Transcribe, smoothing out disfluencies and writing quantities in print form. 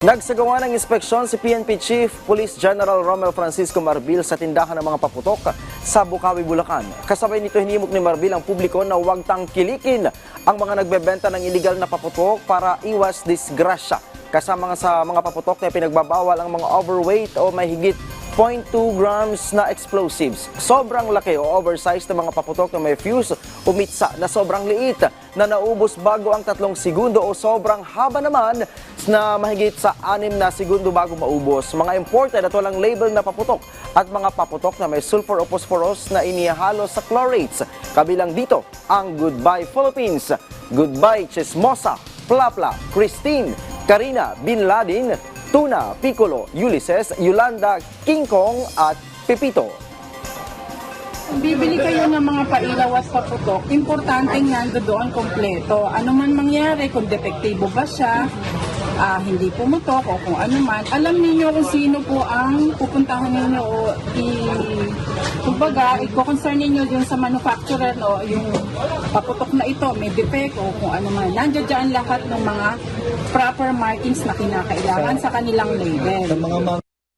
Nagsagawa ng inspeksyon si PNP Chief Police General Romel Francisco Marbil sa tindahan ng mga paputok sa Bukawi, Bulacan. Kasabay nito hinimok ni Marbil ang publiko na huwag tangkilikin ang mga nagbebenta ng iligal na paputok para iwas disgrasya. Kasama sa mga paputok na pinagbabawal ang mga overweight o may higit 0.2 grams na explosives. Sobrang laki o oversized na mga paputok na may fuse o mitsa na sobrang liit na naubos bago ang 3 segundo o sobrang haba naman na mahigit sa 6 na segundo bago maubos. Mga imported at walang label na paputok at mga paputok na may sulfur o phosphorus na inihalo sa chlorates. Kabilang dito ang Goodbye Philippines, Goodbye Chismosa, Plapla, Christine, Karina, Bin Laden, Tuna, Piccolo, Ulysses, Yolanda, King Kong at Pepito. Bibili kayo ng mga pailaw at paputok, importanteng nando doon kompleto. Ano man mangyari, kung depektibo ba siya, hindi pumutok o kung ano man, alam niyo kung sino po ang pupuntahan ninyo o kumbaga, i-concern ninyo yung sa manufacturer o yung paputok na ito, may defect o kung ano man. Nandiyan dyan lahat ng mga proper markings na kinakailangan sa kanilang label.